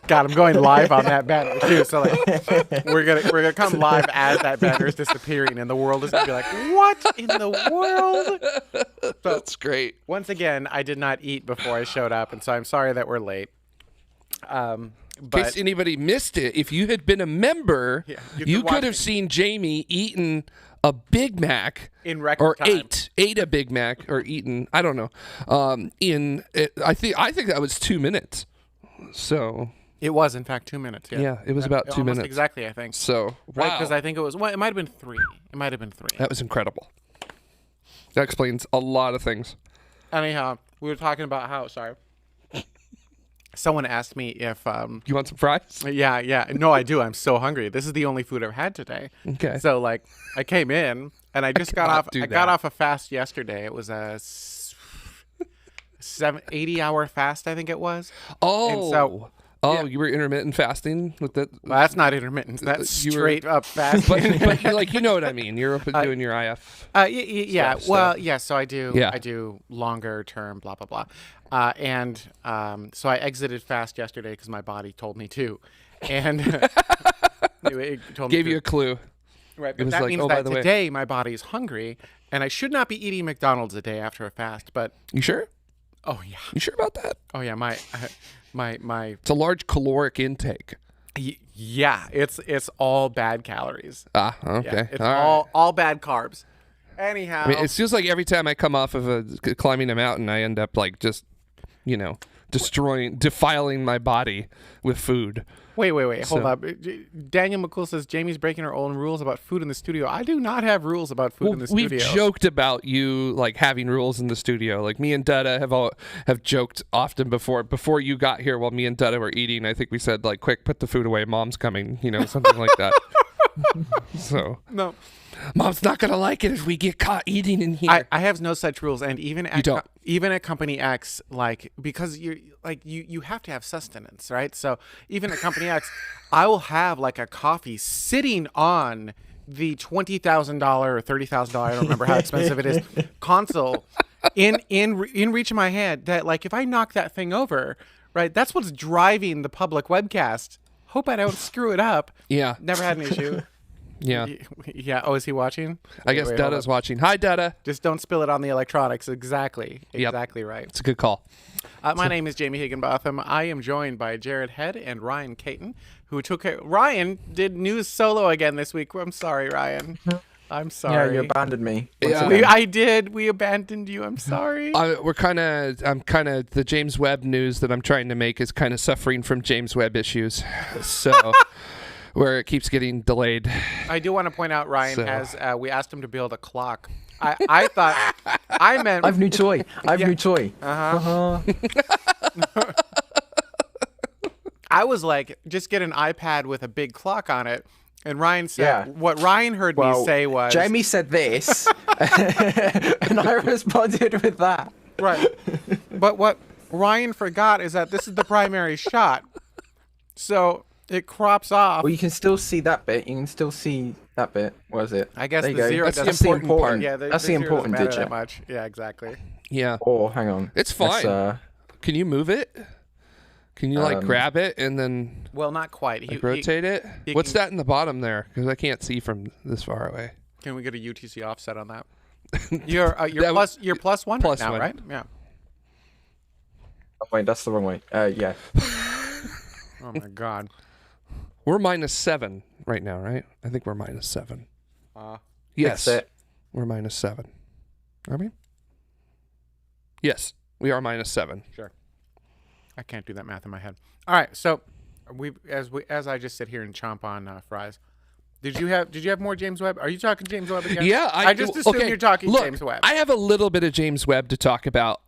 God, I'm going live on that banner too. So like, we're gonna come live as that banner is disappearing, and the world is gonna be like, "What in the world?" So, That's great. Once again, I did not eat before I showed up, and so I'm sorry that we're late. In case anybody missed it, if you had been a member, you could have seen Jamie eating a Big Mac in record time. ate a Big Mac or eaten, I don't know. I think that was 2 minutes. So it was in fact 2 minutes. Yeah, it was about 2 minutes exactly. I think so. Right, Wow, because I think it was. Well, it might have been 3. It might have been 3. that was incredible. That explains a lot of things. Anyhow, we were talking about how. Sorry. Someone asked me if You want some fries? Yeah. No, I do. I'm so hungry. This is the only food I've had today. Okay. So like, I came in and I just got off. I got off a fast yesterday. It was a 80-hour fast, I think it was. Oh. And so, you were intermittent fasting with that? Well, that's not intermittent. That's straight up fasting. but you know what I mean. You're doing your IF. Yeah. Stuff, well, yeah. So I do. Yeah. I do longer term. Blah blah blah. So I exited fast yesterday because my body told me to, and it told me Gave you a clue. Right, but that means that today my body is hungry, and I should not be eating McDonald's a day after a fast. But you sure? Oh yeah. You sure about that? Oh yeah. My. It's a large caloric intake. Yeah, it's all bad calories. Okay. Yeah, it's all bad carbs. Anyhow, I mean, it feels like every time I come off of climbing a mountain, I end up like just, defiling my body with food. Wait. Hold up. Daniel McCool says Jamie's breaking her own rules about food in the studio. I do not have rules about food in the studio. We've joked about you like having rules in the studio. Like me and Dada have joked often before you got here while me and Dada were eating. I think we said like, quick, put the food away. Mom's coming, something like that. So no. Mom's not gonna like it if we get caught eating in here. I have no such rules, and even at Company X, like because you have to have sustenance, right? So even at Company X, I will have like a coffee sitting on the $20,000 or $30,000, I don't remember how expensive it is, console in reach of my hand. That like if I knock that thing over, right, that's what's driving the public webcast. Hope I don't screw it up. Yeah, never had an issue. Yeah. Yeah. Oh, is he watching? I guess Dada's watching. Hi, Dada. Just don't spill it on the electronics. Exactly. Exactly right. It's a good call. My name is Jamie Higginbotham. I am joined by Jared Head and Ryan Caton, who Ryan did news solo again this week. I'm sorry, Ryan. I'm sorry. Yeah, you abandoned me. Yeah. I did. We abandoned you. I'm sorry. I'm kind of the James Webb news that I'm trying to make is kind of suffering from James Webb issues. So. Where it keeps getting delayed. I do want to point out Ryan has. We asked him to build a clock. I thought I meant. I have new toy. New toy. I was like, just get an iPad with a big clock on it. And Ryan said, what Ryan heard me say was, Jamie said this, and I responded with that. Right. But what Ryan forgot is that this is the primary shot. So. It crops off. Well, you can still see that bit. You can still see that bit. What is it? I guess the zero. That's the important part. Yeah, that's the important digit. That much. Yeah, exactly. Yeah. Oh, hang on. It's fine. Can you move it? Can you grab it and then? Well, not quite. Rotate it. What's that in the bottom there? Because I can't see from this far away. Can we get a UTC offset on that? You're plus one plus right now, one. right? Yeah. Oh wait, that's the wrong way. Yeah. Oh my God. We're -7 right now, right? I think we're -7. Yes. That's it. We're -7. Are we? Yes, we are -7. Sure. I can't do that math in my head. All right, so as I just sit here and chomp on fries. Did you have more James Webb? Are you talking James Webb again? Yeah, I just assume you're talking James Webb. I have a little bit of James Webb to talk about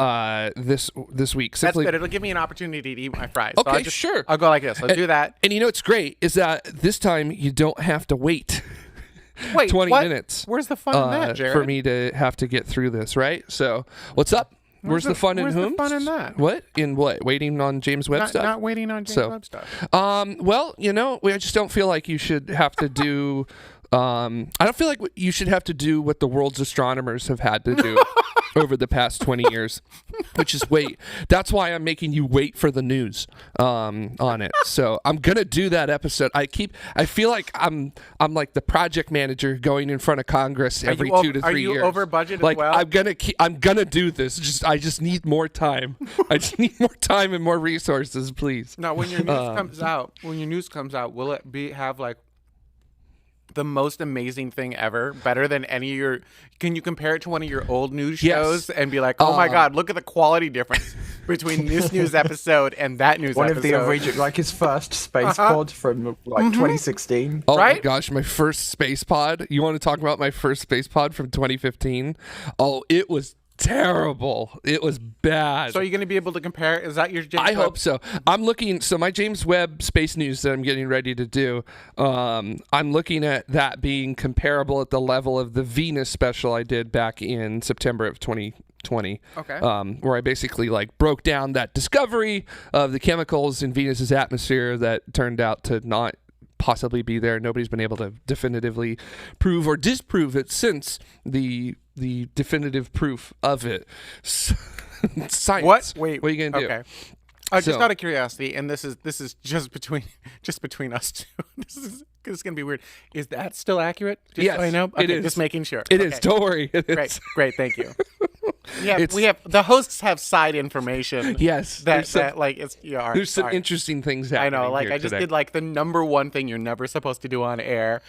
this week. Simply, that's good. It'll give me an opportunity to eat my fries. Okay, so sure. I'll go like this. Let's do that. And you know what's great is that this time you don't have to wait 20 minutes. Where's the fun in that, Jared? For me to have to get through this, right? So, what's up? Where's the fun in whom? Where's the fun in that? What? In what? Waiting on James Webb stuff? Not waiting on James Webb stuff. Well, I just don't feel like you should have to do... I don't feel like you should have to do what the world's astronomers have had to do over the past 20 years, which is wait. That's why I'm making you wait for the news on it. So I'm gonna do that episode. I feel like I'm like the project manager going in front of Congress every 2 to 3 years. Are you over budget like, as well? I'm gonna do this. I just need more time. I just need more time and more resources, please. Now, when your news comes out, will it have like the most amazing thing ever, better than any of your? Can you compare it to one of your old news shows and be like, oh my God, look at the quality difference between this news episode and that news one episode? One of the original, like his first space pod from like 2016. Oh right? my gosh, my first space pod. You want to talk about my first space pod from 2015? Oh, it was terrible. It was bad. So are you going to be able to compare? Is that your James I Webb? hope so. I'm looking. So my James Webb space news that I'm getting ready to do, I'm looking at that being comparable at the level of the Venus special I did back in September of 2020. Okay. Where I basically like broke down that discovery of the chemicals in Venus's atmosphere that turned out to not possibly be there. Nobody's been able to definitively prove or disprove it since the definitive proof of it. Science. What? Wait. What are you gonna do? Okay. Just out of curiosity, and this is just between us two. This is gonna be weird. Is that still accurate? Just Yes, so I know. Okay, it is. Just making sure. It is. Don't worry. It is. Great. Thank you. Yeah, we have the hosts have side information. Yes. That like it's yeah. There's some interesting things I happening. know. Like here I just today. did like the number one thing you're never supposed to do on air,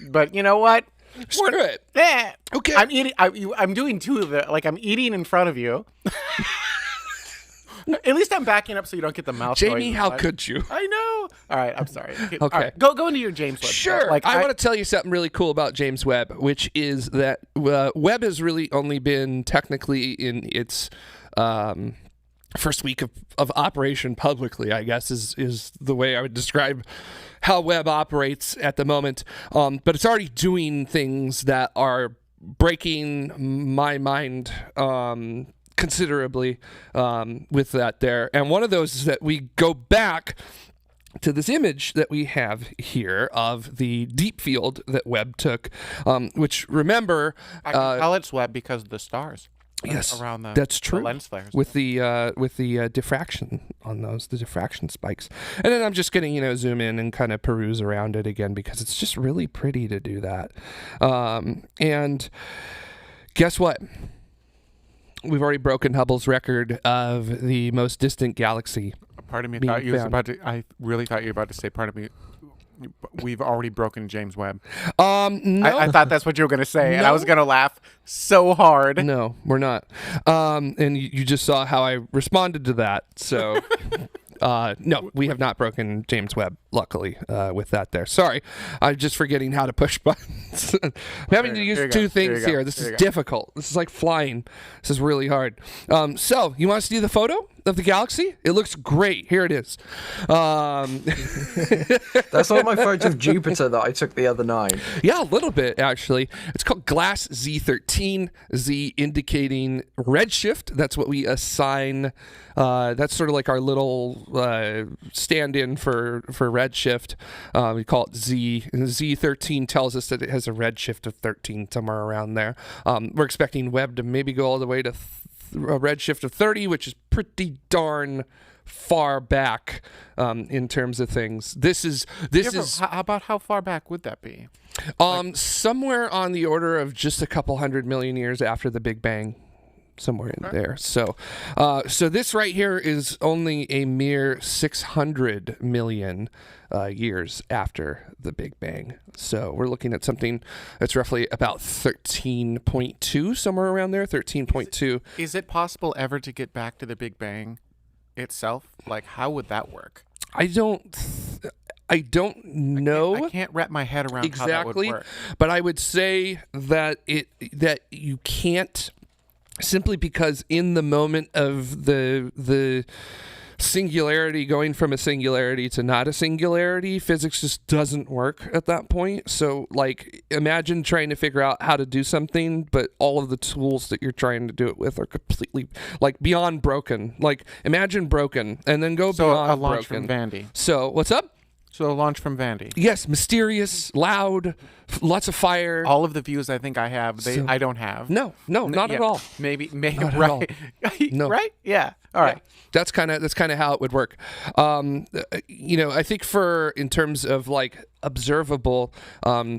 but you know what? Screw it. Eh. Okay. I'm eating. I'm doing two of the. Like I'm eating in front of you. At least I'm backing up so you don't get the mouth. Jamie, noise. how could you? I know. All right, I'm sorry. Okay. Okay. All right, go into your James Webb. Sure. Like I want to tell you something really cool about James Webb, which is that Webb has really only been technically in its first week of operation publicly, I guess, is the way I would describe how Webb operates at the moment. But it's already doing things that are breaking my mind considerably with that there. And one of those is that we go back to this image that we have here of the deep field that Webb took, which remember... I can tell it's Webb because of the stars. Yes, around that's true. The lens flares with the diffraction on those, the diffraction spikes. And then I'm just gonna zoom in and kind of peruse around it again because it's just really pretty to do that. And guess what? We've already broken Hubble's record of the most distant galaxy. Pardon me. I really thought you were about to say. Pardon me. We've already broken James Webb. No. I thought that's what you were going to say, and I was going to laugh so hard. No, we're not. And you just saw how I responded to that. So, no, we have not broken James Webb, luckily, with that there. Sorry. I'm just forgetting how to push buttons. I'm having to use two things here. This is difficult. This is like flying. This is really hard. So, you want us to do the photo of the galaxy? It looks great. Here it is. That's all my photo of Jupiter that I took the other night. Yeah, a little bit, actually. It's called Glass Z13, Z indicating redshift. That's what we assign. That's sort of like our little stand-in for redshift. We call it Z. And Z13 tells us that it has a redshift of 13, somewhere around there. We're expecting Webb to maybe go all the way to a redshift of 30, which is pretty darn far back in terms of things. This is How about how far back would that be? Somewhere on the order of just a couple 100 million years after the Big Bang. Somewhere in there. So this right here is only a mere 600 million years after the Big Bang. So we're looking at something that's roughly about 13.2, somewhere around there, 13.2. Is it possible ever to get back to the Big Bang itself? Like, how would that work? I don't know. I can't wrap my head around exactly, how that would work. But I would say that you can't, simply because in the moment of the singularity, going from a singularity to not a singularity, physics just doesn't work at that point. So, like, imagine trying to figure out how to do something, but all of the tools that you're trying to do it with are completely, like, beyond broken. Like, imagine broken, and then go beyond a launch broken. from Vandy. So, what's up? So a launch from Vandy. Yes, mysterious, loud, lots of fire. All of the views I think I have, I don't have. No, not at all. Maybe Not at right. all. No. Right? Yeah. All right. That's kind of how it would work. I think in terms of like observable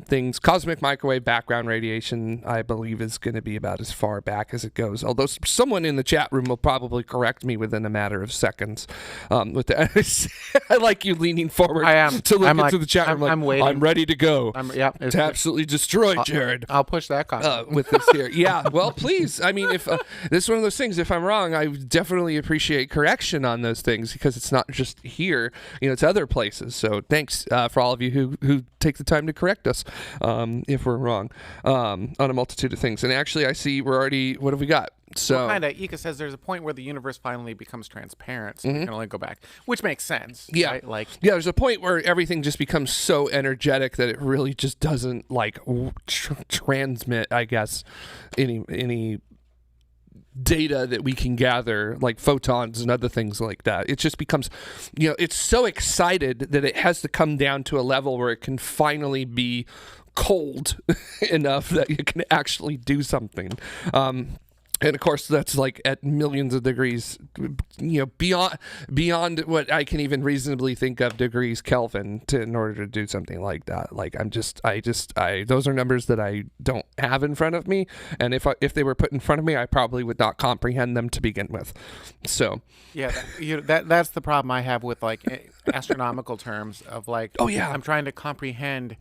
things, cosmic microwave background radiation, I believe, is going to be about as far back as it goes. Although someone in the chat room will probably correct me within a matter of seconds. With the, I like you leaning forward. I am. To look I'm into the chat room. I'm waiting. I'm ready to go. To absolutely destroy Jared. I'll push that comment. With this here. Yeah, well, please. I mean, if this is one of those things, if I'm wrong, I definitely appreciate correction on those things, because it's not just here, it's other places. So thanks for all of you who take the time to correct us if we're wrong on a multitude of things. And actually, I see we're already, what have we got? So kind of, Ika says there's a point where the universe finally becomes transparent, so we can only go back, which makes sense. Yeah, right? Like there's a point where everything just becomes so energetic that it really just doesn't like transmit, I guess, any data that we can gather, like photons and other things like that. It just becomes, it's so excited that it has to come down to a level where it can finally be cold enough that you can actually do something. And of course, that's like at millions of degrees, beyond what I can even reasonably think of degrees Kelvin in order to do something like that. Like those are numbers that I don't have in front of me, and if they were put in front of me, I probably would not comprehend them to begin with. So yeah, that's the problem I have with like astronomical terms of like. Oh yeah, I'm trying to comprehend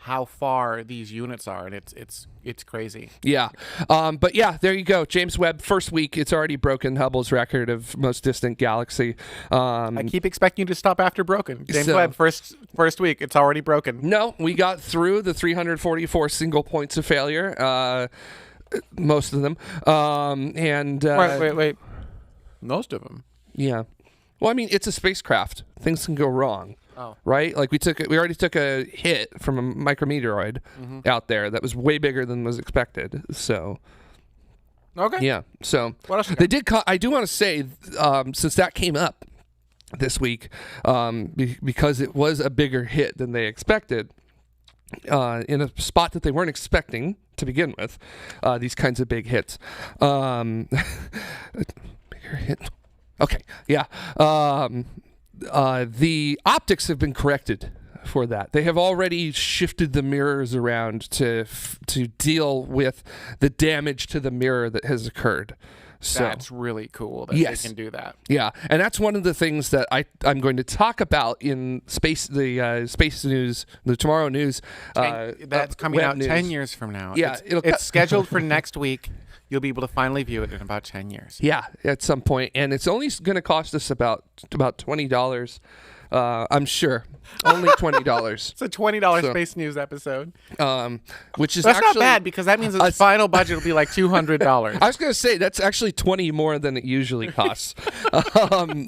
how far these units are, and it's crazy. Yeah. But yeah, there you go. James Webb, first week, it's already broken Hubble's record of most distant galaxy. I keep expecting you to stop after broken. James Webb, first week, it's already broken. No, we got through the 344 single points of failure, most of them. Wait. Most of them? Yeah. Well, I mean, it's a spacecraft. Things can go wrong. Oh. Right? Like we already took a hit from a micrometeoroid out there that was way bigger than was expected. So okay. Yeah. So what else they did I do want to say, since that came up this week, because it was a bigger hit than they expected, in a spot that they weren't expecting to begin with, these kinds of big hits. Bigger hit. Okay. Yeah. The optics have been corrected for that. They have already shifted the mirrors around to deal with the damage to the mirror that has occurred. So that's really cool that they can do that. Yeah, and that's one of the things that I'm going to talk about in space news, the tomorrow news. That's coming out news. 10 years from now. Yeah, it's scheduled for next week. You'll be able to finally view it in about 10 years. Yeah, at some point. And it's only going to cost us about $20. I'm sure. Only $20. It's a $20 Space News episode. Which is that's actually not bad, because that means the final budget will be like $200. I was going to say, that's actually $20 more than it usually costs.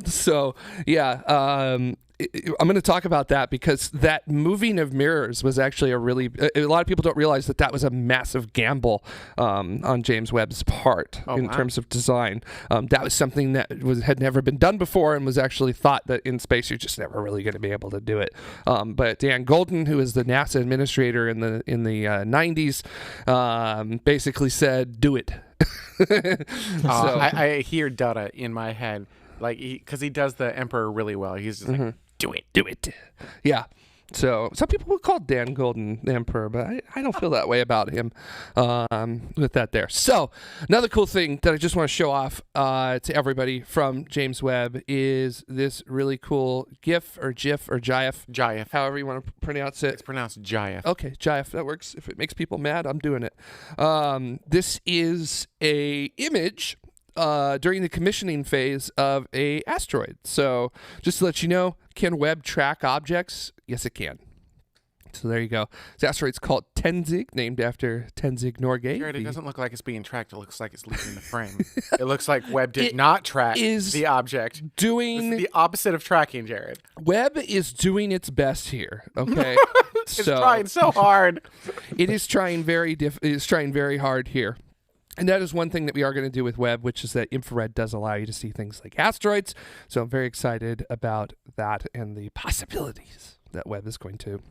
So, yeah. I'm going to talk about that, because that moving of mirrors was actually a lot of people don't realize that was a massive gamble on James Webb's part terms of design. That was something that had never been done before, and was actually thought that in space you're just never really going to be able to do it. But Dan Golden, who is the NASA administrator in the 90s, basically said, do it. I hear Dutta in my head, like, because he does the Emperor really well. He's just like, do it. Yeah. So some people would call Dan Golden the Emperor, but I don't feel that way about him with that there. So another cool thing that I just want to show off to everybody from James Webb is this really cool GIF or GIF, however you want to pronounce it. It's pronounced GIF. Okay, GIF, that works. If it makes people mad, I'm doing it. This is a image during the commissioning phase of a asteroid. So just to let you know, can Webb track objects? Yes, it can. So there you go. This asteroid's called Tenzing, named after Tenzing Norgay. Jared, it doesn't look like it's being tracked. It looks like it's leaving the frame. It looks like Webb did not track the object. This is the opposite of tracking, Jared. Webb is doing its best here. Okay, it's trying so hard. It is trying very hard here. And that is one thing that we are going to do with Webb, which is that infrared does allow you to see things like asteroids. So I'm very excited about that and the possibilities that Webb is going to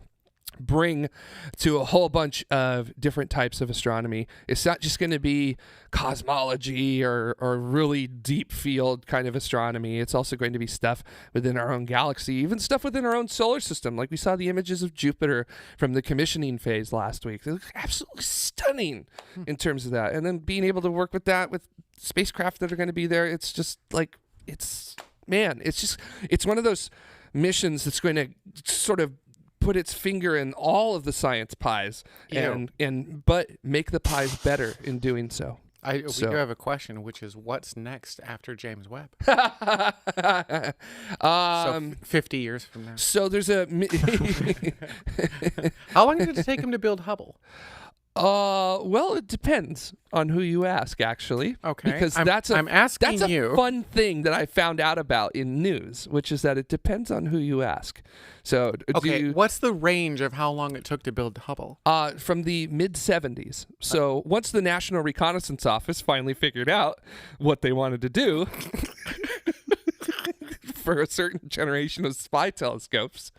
bring to a whole bunch of different types of astronomy. It's not just going to be cosmology or really deep field kind of astronomy. It's also going to be stuff within our own galaxy, even stuff within our own solar system. Like we saw the images of Jupiter from the commissioning phase last week. They look absolutely stunning in terms of that. And then being able to work with that with spacecraft that are going to be there, it's just like, it's one of those missions that's going to sort of put its finger in all of the science pies but make the pies better in doing so. We do have a question, which is what's next after James Webb? 50 years from now. So there's a How long did it take him to build Hubble? Well, it depends on who you ask, actually. Okay. Because that's a you. fun thing that I found out about in news, which is that it depends on who you ask. So, what's the range of how long it took to build Hubble? From the mid-'70s. So once the National Reconnaissance Office finally figured out what they wanted to do for a certain generation of spy telescopes,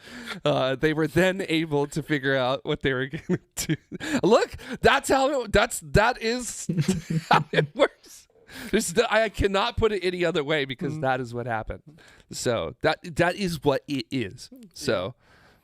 they were then able to figure out what they were going to do. Look, that is how it works. I cannot put it any other way because that is what happened. So that is what it is.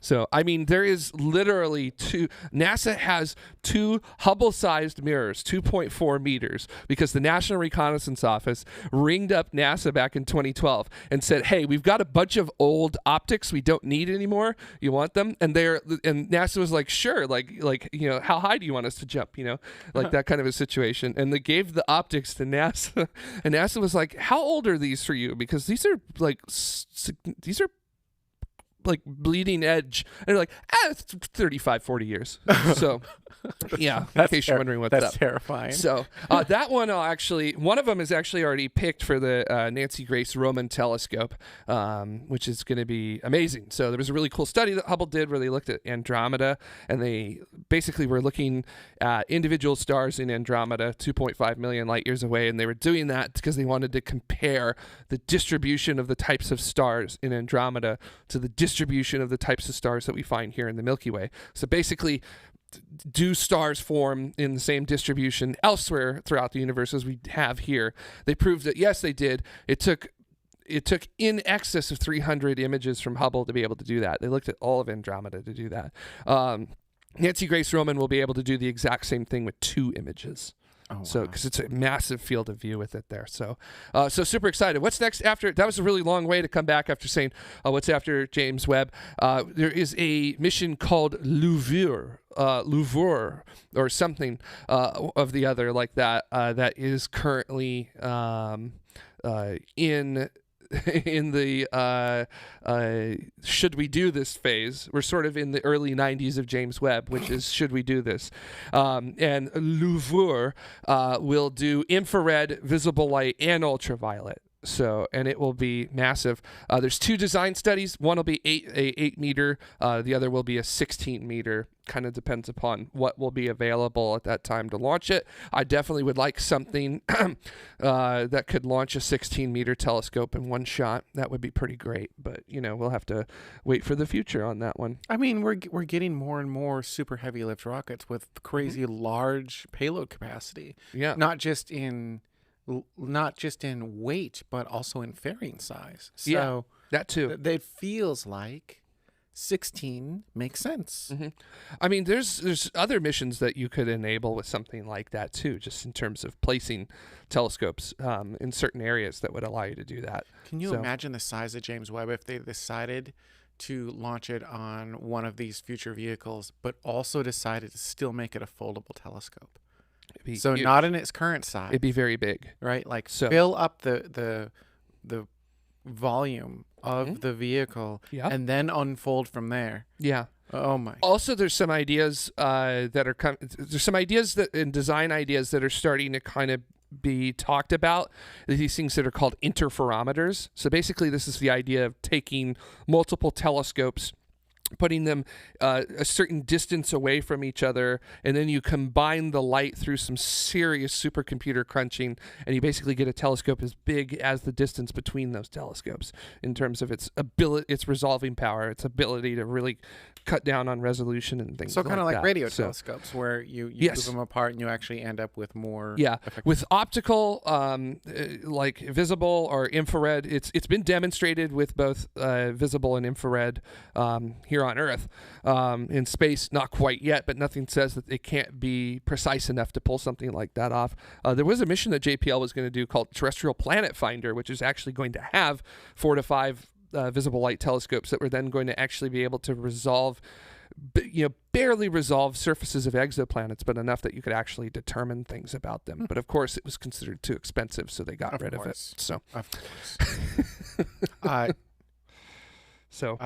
So, I mean, there is literally NASA has 2 Hubble-sized mirrors, 2.4 meters, because the National Reconnaissance Office ringed up NASA back in 2012 and said, hey, we've got a bunch of old optics we don't need anymore. You want them? And NASA was like, sure, like how high do you want us to jump? Like that kind of a situation. And they gave the optics to NASA, and NASA was like, how old are these for you? Because these are like bleeding edge, and they're like, it's 35, 40 years. So yeah, in case you're wondering what's up. That's terrifying. So that one one of them is actually already picked for the Nancy Grace Roman telescope, which is going to be amazing. So there was a really cool study that Hubble did where they looked at Andromeda, and they basically were looking at individual stars in Andromeda 2.5 million light years away, and they were doing that because they wanted to compare the distribution of the types of stars in Andromeda to the distribution of the types of stars that we find here in the Milky Way. So basically, do stars form in the same distribution elsewhere throughout the universe as we have here? They proved that yes, they did. It took in excess of 300 images from Hubble to be able to do that. They looked at all of Andromeda to do that. Nancy Grace Roman will be able to do the exact same thing with 2 images. Oh, wow. So, because it's a massive field of view with it there. So super excited. What's next after? That was a really long way to come back after saying, what's after James Webb? There is a mission called Louvre or something of the other like that, that is currently in the should we do this phase. We're sort of in the early 90s of James Webb, which is should we do this? And Louvre will do infrared, visible light, and ultraviolet. So, and it will be massive. There's 2 design studies. One will be 8 meter. The other will be a 16 meter. Kind of depends upon what will be available at that time to launch it. I definitely would like something that could launch a 16 meter telescope in one shot. That would be pretty great. But we'll have to wait for the future on that one. I mean, we're getting more and more super heavy lift rockets with crazy large payload capacity. Yeah, not just in weight, but also in fairing size. So yeah, that too. It feels like 16 makes sense. Mm-hmm. I mean, there's other missions that you could enable with something like that too, just in terms of placing telescopes in certain areas that would allow you to do that. Can you imagine the size of James Webb if they decided to launch it on one of these future vehicles, but also decided to still make it a foldable telescope? So huge. Not in its current size. It'd be very big, right? Like fill up the volume of the vehicle, and then unfold from there. Yeah. Oh my. Also, there's some ideas there's some ideas and design ideas that are starting to kind of be talked about. These things that are called interferometers. So basically, this is the idea of taking multiple telescopes putting them a certain distance away from each other, and then you combine the light through some serious supercomputer crunching, and you basically get a telescope as big as the distance between those telescopes in terms of its ability, its resolving power, its ability to really cut down on resolution and things. So kind of like that. radio telescopes, where you move them apart and you actually end up with more. Yeah, with optical, like visible or infrared, it's been demonstrated with both visible and infrared here on Earth. In space, not quite yet, but nothing says that it can't be precise enough to pull something like that off. There was a mission that JPL was going to do called Terrestrial Planet Finder, which is actually going to have 4 to 5 visible light telescopes that were then going to actually be able to resolve, barely resolve surfaces of exoplanets, but enough that you could actually determine things about them. But of course, it was considered too expensive, so they got rid of it. So, of course.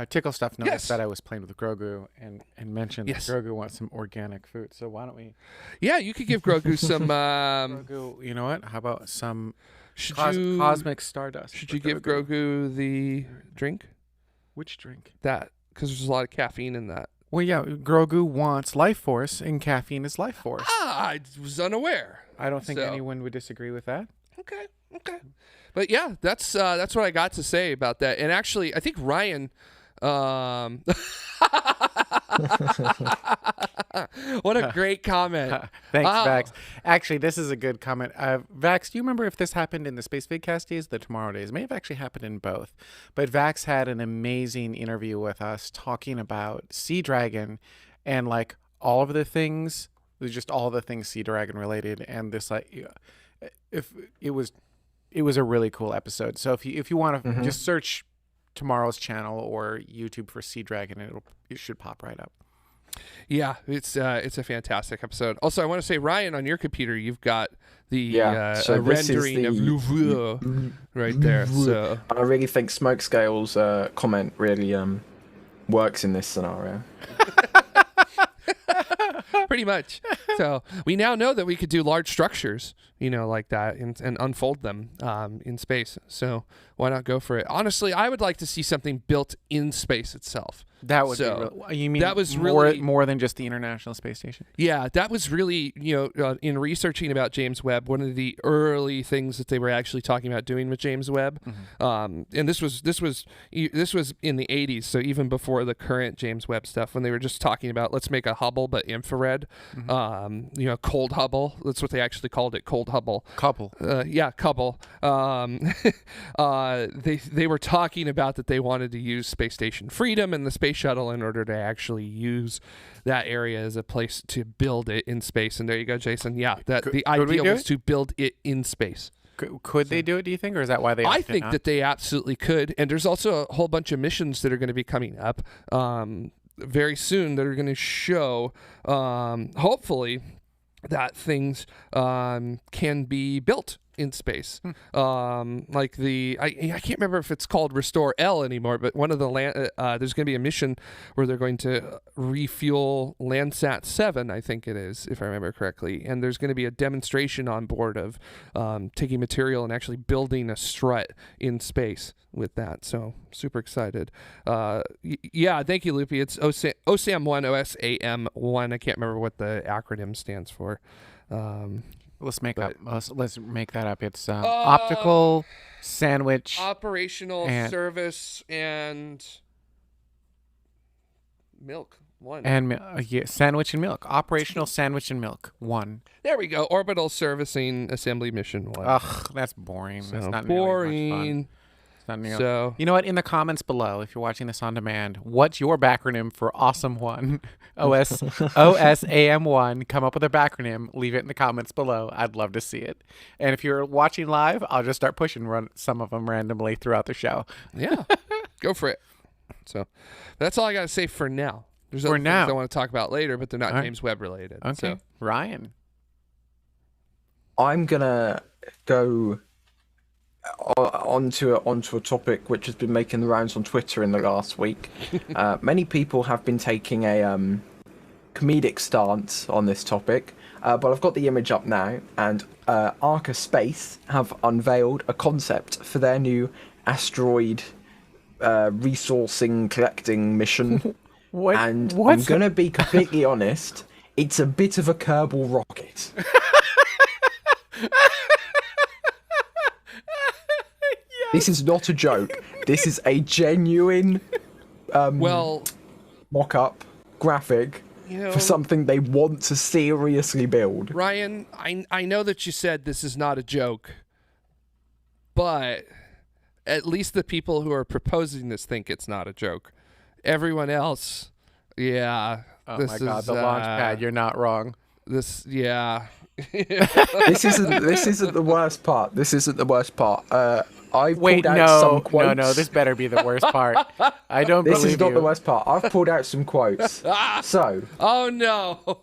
Tickle Stuff noticed that I was playing with Grogu and mentioned that Grogu wants some organic food. So why don't we? Yeah, you could give Grogu some. Grogu, you know what? How about some cosmic stardust? Should you give Grogu the drink? Which drink? That, because there's a lot of caffeine in that. Well, yeah, Grogu wants life force, and caffeine is life force. I was unaware. I don't think anyone would disagree with that. Okay. But yeah, that's what I got to say about that. And actually, I think Ryan. What a great comment. Thanks, Vax. Actually, this is a good comment. Vax, do you remember if this happened in the Space Vidcast days, the Tomorrow days? It may have actually happened in both. But Vax had an amazing interview with us talking about Sea Dragon and like all of the things, just all the things Sea Dragon related. And this, like, if it was a really cool episode. So if you want to just search Tomorrow's channel or YouTube for Sea Dragon, it should pop right up. Yeah, it's a fantastic episode. Also, I want to say, Ryan, on your computer, you've got the rendering of Louvre right there. So I really think Smokescale's comment really works in this scenario. Pretty much. So we now know that we could do large structures, like that, and unfold them in space. So why not go for it? Honestly, I would like to see something built in space itself. That would be you mean that was more than just the International Space Station? Yeah, that was really, in researching about James Webb, one of the early things that they were actually talking about doing with James Webb. And this was in the 80s, so even before the current James Webb stuff, when they were just talking about, let's make a Hubble but infrared. Cold Hubble. That's what they actually called it, Cold Hubble. Couple. Couple. They were talking about that they wanted to use Space Station Freedom and the Space Shuttle in order to actually use that area as a place to build it in space. And there you go, Jason. Yeah, the idea was to build it in space. Could they do it, do you think, or is that why they I think that they absolutely could. And there's also a whole bunch of missions that are going to be coming up very soon that are going to show, hopefully, that things can be built in space. Like I can't remember if it's called Restore L anymore, but one of the there's going to be a mission where they're going to refuel Landsat 7, I think it is, if I remember correctly, and there's going to be a demonstration on board of taking material and actually building a strut in space with that. So super excited. Yeah, thank you, Loopy. It's OSAM1, OSAM1. I can't remember what the acronym stands for. Let's make that up. It's optical sandwich, operational service, and milk. One. And sandwich and milk. Operational sandwich and milk. 1. There we go. Orbital servicing assembly mission 1. Ugh, that's boring. So that's not boring. So, you know what? In the comments below, if you're watching this on demand, what's your backronym for Awesome One? OSAM1. Come up with a backronym. Leave it in the comments below. I'd love to see it. And if you're watching live, I'll just start pushing some of them randomly throughout the show. Yeah, go for it. So that's all I got to say for now. There's other things I want to talk about later, but they're not James Webb related. Okay, so. Ryan. I'm gonna go onto a topic which has been making the rounds on Twitter in the last week. Many people have been taking a comedic stance on this topic, but I've got the image up now, and Arca Space have unveiled a concept for their new asteroid resourcing collecting mission, What? And What's I'm going to be completely honest, it's a bit of a Kerbal rocket. This is not a joke. This is a genuine mock-up graphic for something they want to seriously build. Ryan, I know that you said this is not a joke, but at least the people who are proposing this think it's not a joke. Everyone else, yeah. Oh my God, the launch pad. You're not wrong. This isn't the worst part. This isn't the worst part. I've pulled out some quotes. No, this better be the worst part. I don't believe you. This is not the worst part. I've pulled out some quotes. So. Oh no.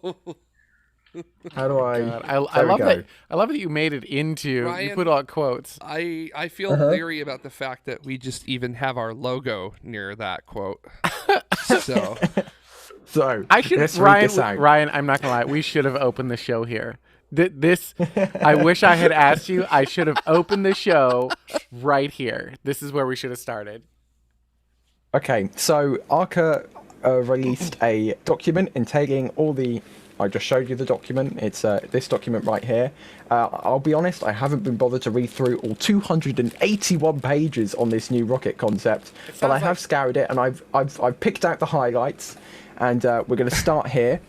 How do I? I love that. I love that you made it into. Ryan, you put all quotes. I feel leery about the fact that we just even have our logo near that quote. So I should. Let's read this out. Ryan, I'm not gonna lie. We should have opened the show here. This. I wish I had asked you. I should have opened the show right here. This is where we should have started. Okay, so Arca released a document entailing all the. I just showed you the document. It's this document right here. I'll be honest, I haven't been bothered to read through all 281 pages on this new rocket concept, but I have scoured it and I've picked out the highlights, and we're going to start here.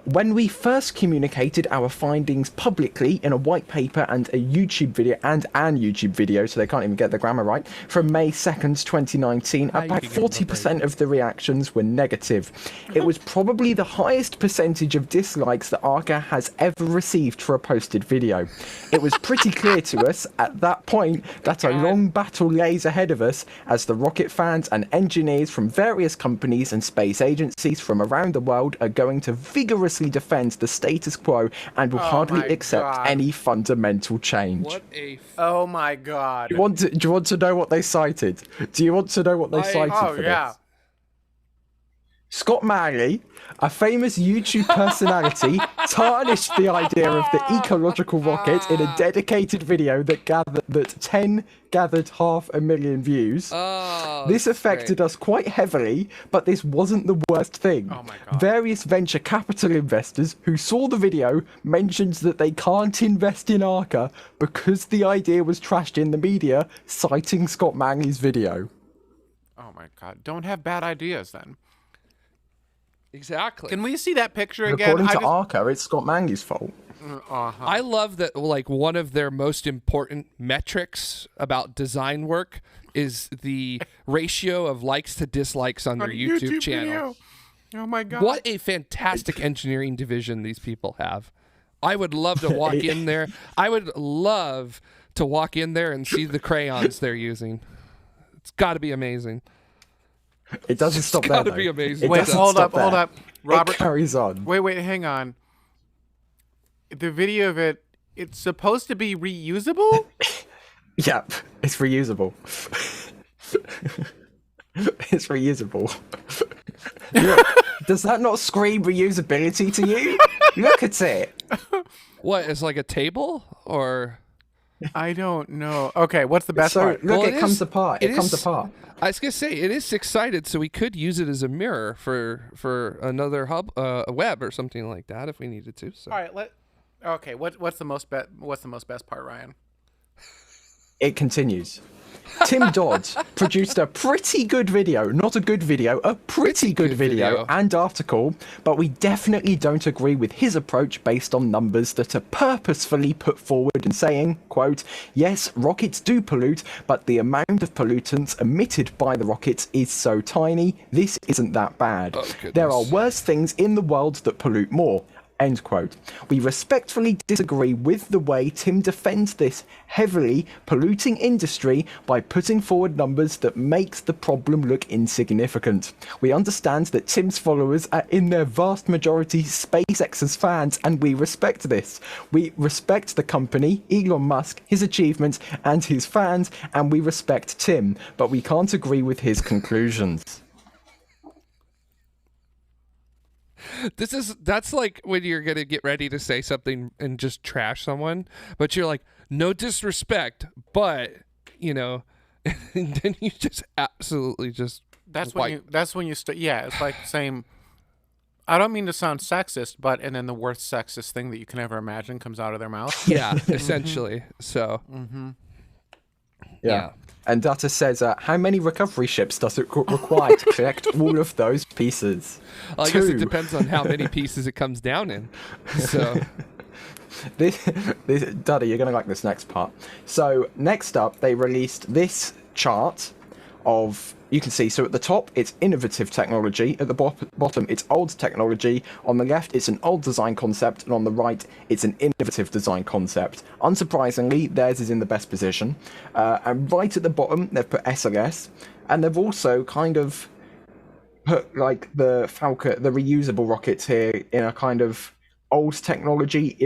When we first communicated our findings publicly in a white paper and a YouTube video, and an YouTube video, so they can't even get the grammar right, from May 2nd, 2019, about 40% of the reactions were negative. It was probably the highest percentage of dislikes that Arca has ever received for a posted video. It was pretty clear to us at that point that a long battle lays ahead of us, as the rocket fans and engineers from various companies and space agencies from around the world are going to vigorously defend the status quo and will hardly accept any fundamental change. What a oh my God. Do you want to know what they cited? Do you want to know what they cited for this? Scott Manley, a famous YouTube personality, tarnished the idea of the ecological rocket in a dedicated video that gathered 500,000 views. This affected us quite heavily, but this wasn't the worst thing. Oh my God. Various venture capital investors who saw the video mentioned that they can't invest in Arca because the idea was trashed in the media, citing Scott Manley's video. Oh my God. Don't have bad ideas then. Exactly. Can we see that picture again? According to Arca, it's Scott Manley's fault. I love that, like, one of their most important metrics about design work is the ratio of likes to dislikes on their YouTube channel. Oh my God. What a fantastic engineering division these people have. I would love to walk in there. I would love to walk in there and see the crayons they're using. It's got to be amazing. It doesn't stop there. It's got to be amazing. Wait, hold up. Robert, it carries on. Wait, hang on. The video of it, it's supposed to be reusable? Yep, it's reusable. It's reusable. Does that not scream reusability to you? Look at it. What, is like a table or? I don't know. Okay, what's the best part? Look, it comes apart. It comes apart. I was gonna say it is six-sided, so we could use it as a mirror for another hub, a Webb or something like that if we needed to. So. All right, okay. What's the most best part, Ryan? It continues. Tim Dodd produced a pretty good video, not a good video, a pretty good video and article, but we definitely don't agree with his approach based on numbers that are purposefully put forward and saying, quote, yes, rockets do pollute, but the amount of pollutants emitted by the rockets is so tiny, this isn't that bad. There are worse things in the world that pollute more. End quote. We respectfully disagree with the way Tim defends this heavily polluting industry by putting forward numbers that makes the problem look insignificant. We understand that Tim's followers are in their vast majority SpaceX's fans, and we respect this. We respect the company, Elon Musk, his achievements, and his fans, and we respect Tim, but we can't agree with his conclusions. That's like when you're gonna get ready to say something and just trash someone, but you're like, no disrespect, but you know, and then you just absolutely just That's white. when you. That's when you. Yeah, it's like saying. I don't mean to sound sexist, but and then the worst sexist thing that you can ever imagine comes out of their mouth. Yeah, essentially. So. Yeah. And Data says, how many recovery ships does it require to collect all of those pieces? Well, I guess it depends on how many pieces it comes down in. So. this, Duddy, you're going to like this next part. So next up, they released this chart of, you can see, so at the top, it's innovative technology. At the bottom, it's old technology. On the left, it's an old design concept. And on the right, it's an innovative design concept. Unsurprisingly, theirs is in the best position. And right at the bottom, they've put SLS. And they've also kind of put, like, the Falcon, the reusable rockets here in a kind of old technology,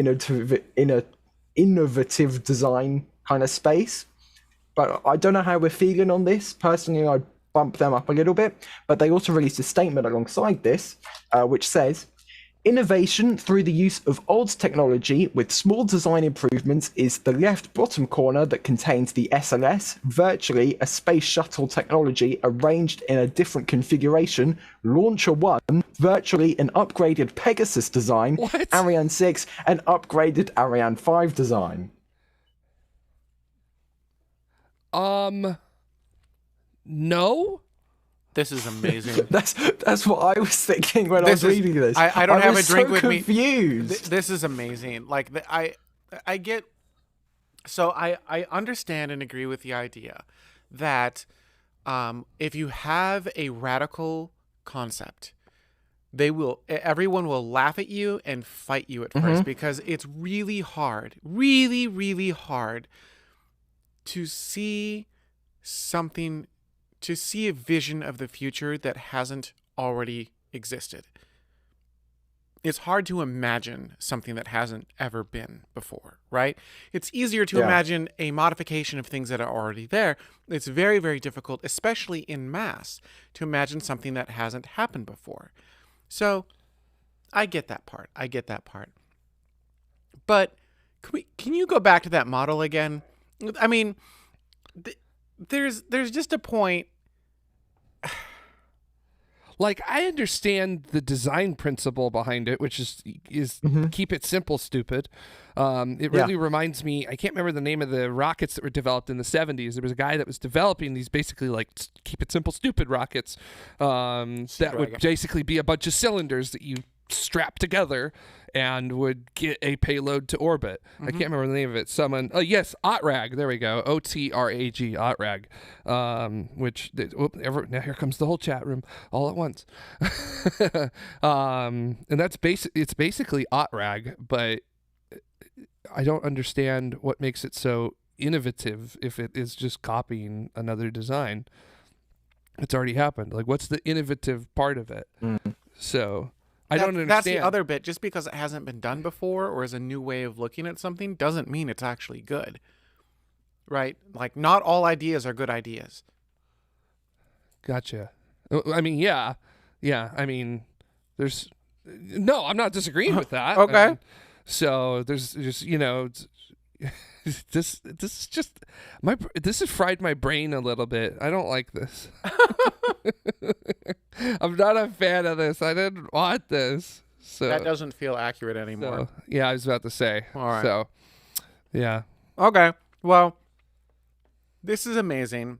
innovative design kind of space. But I don't know how we're feeling on this. Personally, I'd bump them up a little bit. But they also released a statement alongside this, which says, innovation through the use of old technology with small design improvements is the left bottom corner that contains the SLS, virtually a space shuttle technology arranged in a different configuration, Launcher 1, virtually an upgraded Pegasus design, Ariane 6, an upgraded Ariane 5 design. No. This is amazing. That's what I was thinking when I was reading this. I don't have a drink with me. Confused. This is amazing. Like I get. So I understand and agree with the idea that if you have a radical concept, everyone will laugh at you and fight you at first because it's really hard, really, really hard to see something, to see a vision of the future that hasn't already existed. It's hard to imagine something that hasn't ever been before, right? It's easier to imagine a modification of things that are already there. It's very, very difficult, especially in mass, to imagine something that hasn't happened before. So I get that part. But can you go back to that model again? I mean, there's just a point. Like, I understand the design principle behind it, which is keep it simple, stupid. It really reminds me, I can't remember the name of the rockets that were developed in the 70s. There was a guy that was developing these basically like keep it simple, stupid rockets that would basically be a bunch of cylinders that you strap together and would get a payload to orbit. I can't remember the name of it. Yes, OTRAG. There we go. OTRAG, OTRAG. Now here comes the whole chat room all at once. And that's it's basically OTRAG, but I don't understand what makes it so innovative if it is just copying another design. It's already happened. Like, what's the innovative part of it? So I don't understand. That's the other bit. Just because it hasn't been done before or is a new way of looking at something doesn't mean it's actually good. Right? Like, not all ideas are good ideas. Gotcha. I mean, yeah. I mean, no, I'm not disagreeing with that. Okay. I mean, so there's just, this is just this has fried my brain a little bit. I don't like this. I'm not a fan of this. I didn't want this. So that doesn't feel accurate anymore. So, yeah, I was about to say. All right. So, yeah. Okay. Well, this is amazing.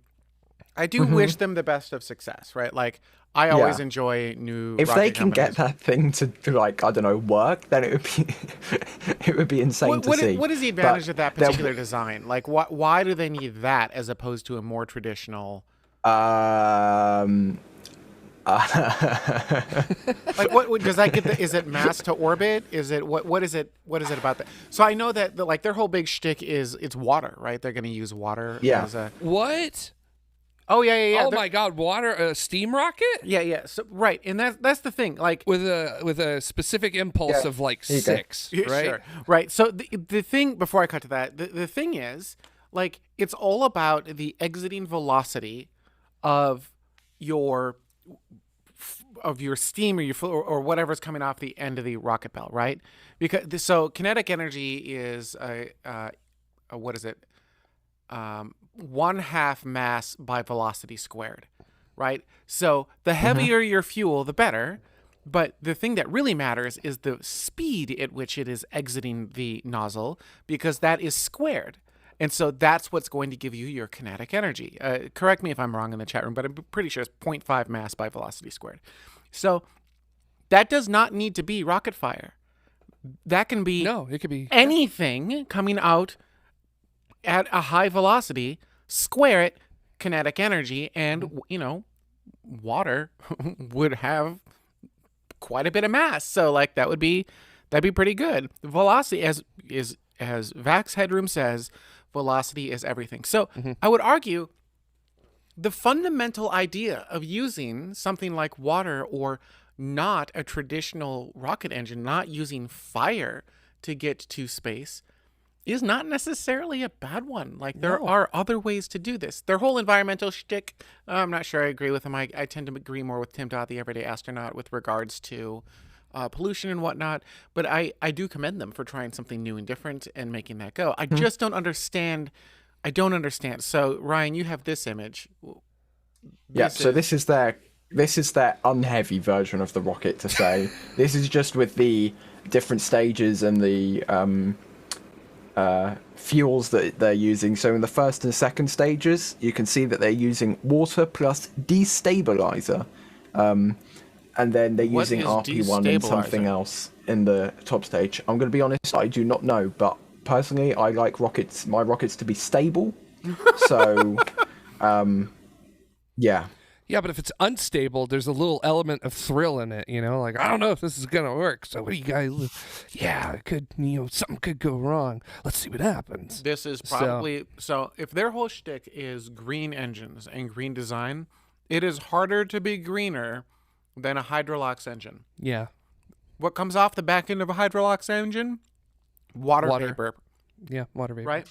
I do wish them the best of success, right? Like, I always enjoy new. If they can companies. get that thing to like, I don't know, work, then it would be insane to see. What is the advantage of that particular design? Like, why do they need that as opposed to a more traditional? Like, what does that get? Is it mass to orbit? Is it what is it? What is it about that? So I know that like their whole big shtick is it's water, right? They're going to use water. Yeah. What? Oh yeah. Oh my God, water, steam rocket? Yeah. So right, and that's the thing. Like with a specific impulse of like 6, right? Sure. Right. So the thing before I cut to that, the thing is like it's all about the exiting velocity of your steam or whatever's coming off the end of the rocket bell, right? Because so kinetic energy is what is it? 1/2 mass by velocity squared. right? So the heavier your fuel, the better. But the thing that really matters is the speed at which it is exiting the nozzle, because that is squared. And so that's what's going to give you your kinetic energy. Correct me if I'm wrong in the chat room, but I'm pretty sure it's 0.5 mass by velocity squared. So that does not need to be rocket fire. That can be it could be anything coming out at a high velocity, square it, kinetic energy, and, water would have quite a bit of mass. So like that'd be pretty good. The velocity, as Vax Headroom says, velocity is everything. So I would argue the fundamental idea of using something like water, or not a traditional rocket engine, not using fire to get to space, is not necessarily a bad one. Like, there are other ways to do this. Their whole environmental shtick, I'm not sure I agree with them. I tend to agree more with Tim Dodd, the everyday astronaut, with regards to pollution and whatnot. But I do commend them for trying something new and different and making that go. I just don't understand. I don't understand. So, Ryan, you have this image. This is their unheavy version of the rocket, to say. This is just with the different stages and the fuels that they're using. So in the first and second stages, you can see that they're using water plus destabilizer. And then they're using RP1 and something else in the top stage. I'm going to be honest, I do not know, but personally, I like my rockets to be stable. So, yeah. Yeah, but if it's unstable, there's a little element of thrill in it, like, I don't know if this is going to work. So what do you guys, it could, something could go wrong. Let's see what happens. This is probably, so if their whole shtick is green engines and green design, it is harder to be greener than a Hydrolox engine. Yeah. What comes off the back end of a Hydrolox engine? Water vapor. Yeah, water vapor. Right?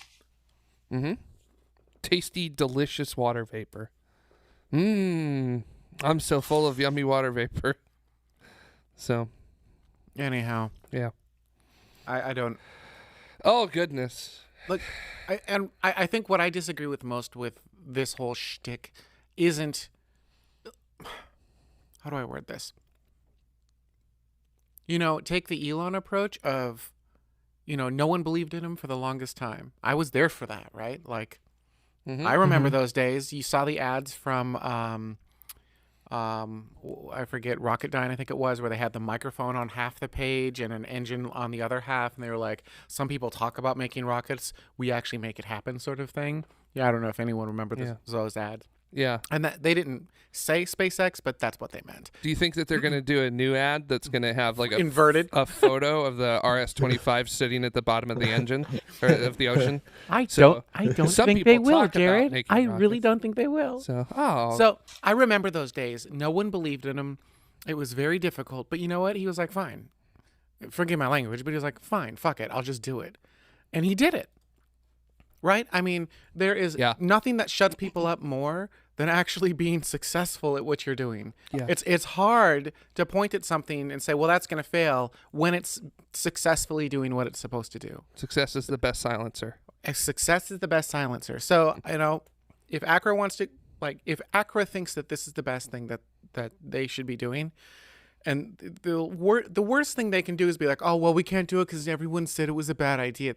Mm-hmm. Tasty, delicious water vapor. I'm so full of yummy water vapor. So. Anyhow. Yeah. I don't. Oh, goodness. Look, I think what I disagree with most with this whole shtick isn't. How do I word this? Take the Elon approach of, no one believed in him for the longest time. I was there for that, right? Like, I remember those days. You saw the ads from, I forget, Rocketdyne, I think it was, where they had the microphone on half the page and an engine on the other half. And they were like, some people talk about making rockets. We actually make it happen, sort of thing. Yeah, I don't know if anyone remembers those ads. Yeah. And that they didn't say SpaceX, but that's what they meant. Do you think that they're going to do a new ad that's going to have like inverted a photo of the RS-25 sitting at the bottom of the engine or of the ocean? I don't think they will, Jared. I really don't think they will. So I remember those days. No one believed in him. It was very difficult. But you know what? He was like, fine. Forgive my language, but he was like, fine, fuck it. I'll just do it. And he did it. Right? I mean, there is nothing that shuts people up more than actually being successful at what you're doing. Yeah. It's hard to point at something and say, well, that's going to fail, when it's successfully doing what it's supposed to do. Success is the best silencer. Success is the best silencer. So, if Acra if Acra thinks that this is the best thing that they should be doing, and the worst thing they can do is be like, oh, well, we can't do it because everyone said it was a bad idea.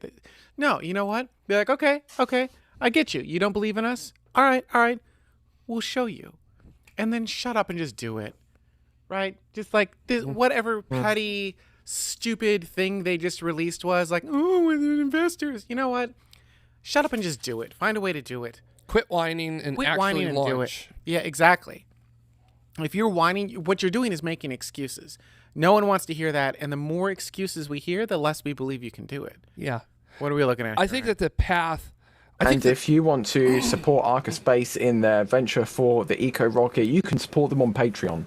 No, you know what? Be like, okay, I get you. You don't believe in us? All right. We'll show you. And then shut up and just do it. Right? Just like this, whatever petty, stupid thing they just released was like, oh, with investors. You know what? Shut up and just do it. Find a way to do it. Quit whining and actually launch. Do it. Yeah, exactly. If you're whining, what you're doing is making excuses. No one wants to hear that. And the more excuses we hear, the less we believe you can do it. Yeah. What are we looking at? I think that the path... if you want to support Arca Space in their venture for the Eco Rocket, you can support them on Patreon.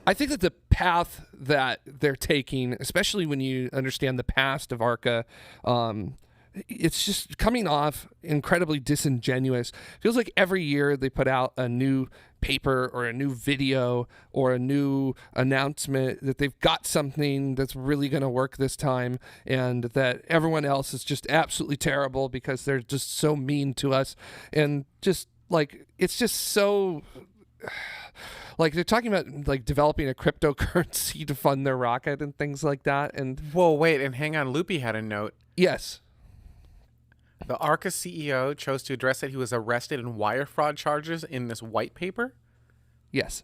I think that the path that they're taking, especially when you understand the past of Arca, it's just coming off incredibly disingenuous. Feels like every year they put out a new paper or a new video or a new announcement that they've got something that's really going to work this time, and that everyone else is just absolutely terrible because they're just so mean to us. And just like, it's just so like they're talking about like developing a cryptocurrency to fund their rocket and things like that. And Whoa, wait, and hang on. Loopy had a note. yes, The Arca CEO chose to address that he was arrested in wire fraud charges in this white paper. yes.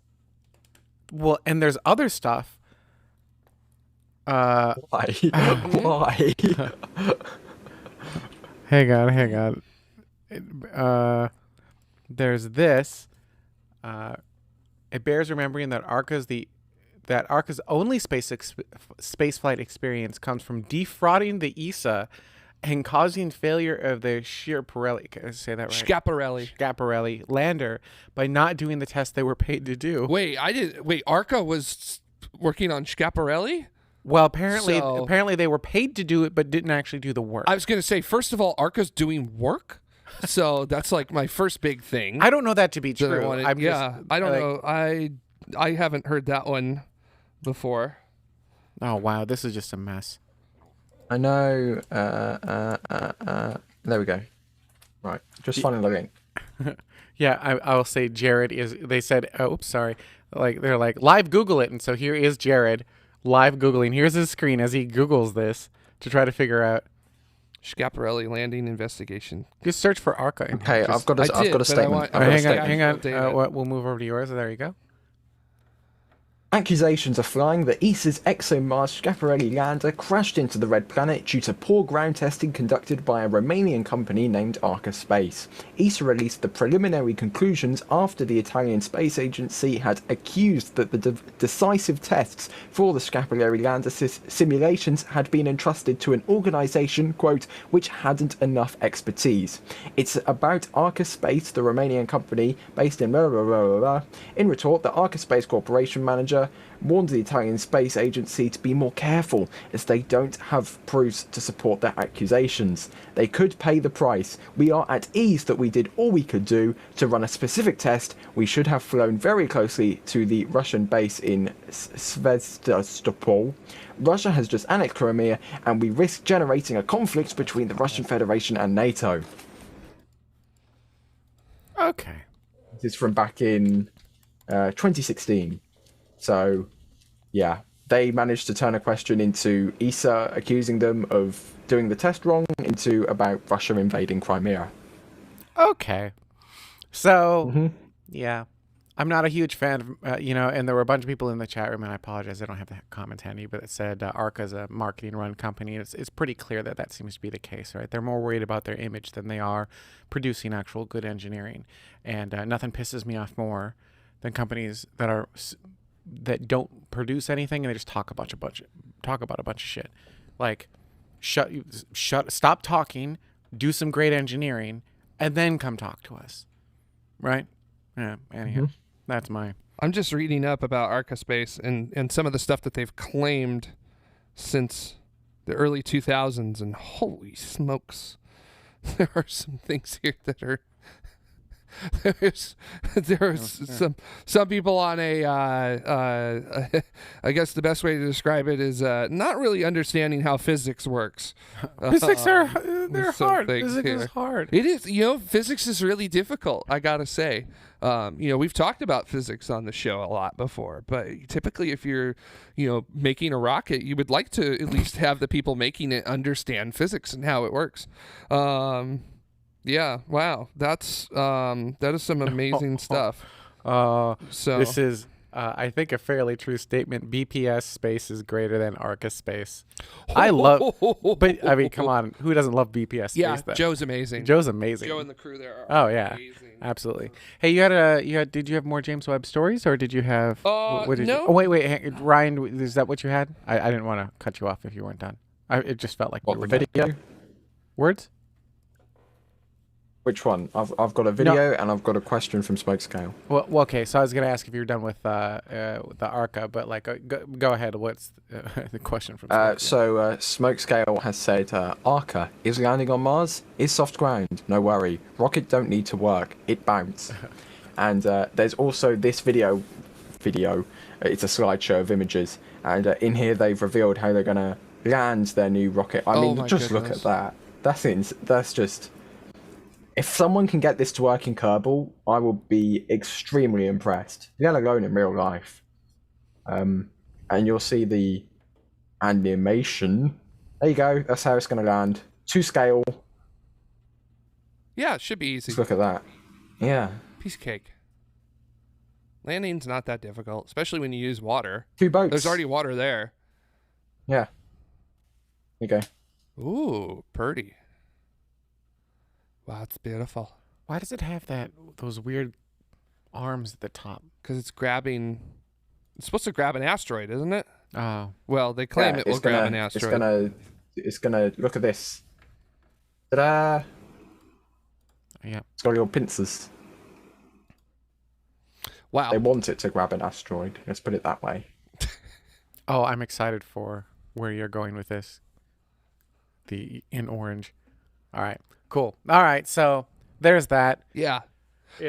Well, and there's other stuff. Why? Why? Hang on. There's this. It bears remembering that Arca's only space flight experience comes from defrauding the ESA and causing failure of the Schiaparelli. Can I say that right? Schiaparelli lander by not doing the test they were paid to do. Wait, Arca was working on Schiaparelli? Well, apparently they were paid to do it, but didn't actually do the work. I was going to say, first of all, Arca's doing work. So that's like my first big thing. I don't know that to be true. I don't know. I haven't heard that one before. Oh, wow. This is just a mess. I know. There we go. Right. Just finding the link. Yeah, I will say Jared is. They said, oh, oops, sorry. Like they're like live Google it, and so here is Jared live Googling. Here's his screen as he Googles this to try to figure out. Schiaparelli landing investigation. Just search for Arca. Okay, I've got a statement. Hang on. We'll move over to yours. There you go. Accusations are flying that ESA's ExoMars Schiaparelli lander crashed into the Red Planet due to poor ground testing conducted by a Romanian company named Arca Space. ESA released the preliminary conclusions after the Italian Space Agency had accused that the decisive tests for the Schiaparelli lander simulations had been entrusted to an organisation, quote, which hadn't enough expertise. It's about Arca Space, the Romanian company based in blah, blah, blah, blah, blah. In retort, the Arca Space Corporation manager warned the Italian Space Agency to be more careful as they don't have proofs to support their accusations. They could pay the price. We are at ease that we did all we could do to run a specific test. We should have flown very closely to the Russian base in Sevastopol. Russia has just annexed Crimea, and we risk generating a conflict between the Russian Federation and NATO. Okay. This is from back in 2016. So, yeah, they managed to turn a question into ESA accusing them of doing the test wrong into about Russia invading Crimea. Okay. So, yeah, I'm not a huge fan of, and there were a bunch of people in the chat room, and I apologize, I don't have the comments handy, but it said Arca is a marketing run company. It's pretty clear that seems to be the case, right? They're more worried about their image than they are producing actual good engineering. And nothing pisses me off more than companies that don't produce anything and they just talk about a bunch of shit. Like, stop talking, do some great engineering, and then come talk to us, right? Yeah. Anyhow, that's my. I'm just reading up about Arca Space and some of the stuff that they've claimed since the early 2000s, and holy smokes, there are some things here that are. There's some people on I guess the best way to describe it is not really understanding how physics works. Physics they're hard. Physics is hard. It is. Physics is really difficult, I gotta say. We've talked about physics on the show a lot before, but typically if you're making a rocket, you would like to at least have the people making it understand physics and how it works. Yeah, wow, that is some amazing stuff. So this is, I think, a fairly true statement. BPS space is greater than Arca space. I love, but I mean, come on, who doesn't love BPS space? Yeah, then? Joe's amazing. Joe and the crew there are. Oh yeah, amazing. Absolutely. Hey, did you have more James Webb stories, or did you have? What did no. Oh wait, Ryan, is that what you had? I didn't want to cut you off if you weren't done. It just felt like we were video. Done. Words. Which one? I've got a video and I've got a question from Smokescale. Well, okay. So I was gonna ask if you were done with the Arca, but go ahead. What's the question from Smokescale? Smokescale has said Arca is landing on Mars. Is soft ground. No worry. Rocket don't need to work. It bounce. And there's also this video. It's a slideshow of images, and in here they've revealed how they're gonna land their new rocket. I mean, just look at that. That's just. If someone can get this to work in Kerbal, I will be extremely impressed. Let alone in real life. And you'll see the animation. There you go. That's how it's going to land. To scale. Yeah, it should be easy. Let's look at that. Yeah. Piece of cake. Landing's not that difficult, especially when you use water. 2 boats. There's already water there. Yeah. There you go. Ooh, pretty. Wow, it's beautiful. Why does it have those weird arms at the top? Because it's grabbing. It's supposed to grab an asteroid, isn't it? Oh. Well, they claim it will grab an asteroid. It's gonna look at this. Ta-da! Yeah. It's got little pincers. Wow. They want it to grab an asteroid. Let's put it that way. Oh, I'm excited for where you're going with this. In orange. All right. Cool. All right. So there's that. Yeah.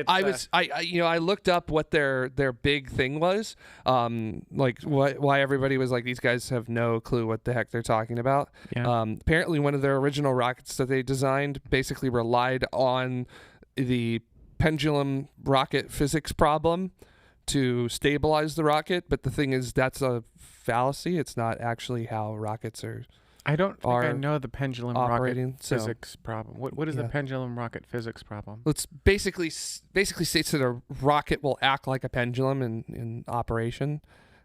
I looked up what their big thing was, like why everybody was like, these guys have no clue what the heck they're talking about. Yeah. Apparently one of their original rockets that they designed basically relied on the pendulum rocket physics problem to stabilize the rocket, but the thing is that's a fallacy. It's not actually how rockets are. I don't think I know the pendulum rocket so, physics problem. What is the pendulum rocket physics problem? It's basically states that a rocket will act like a pendulum in operation,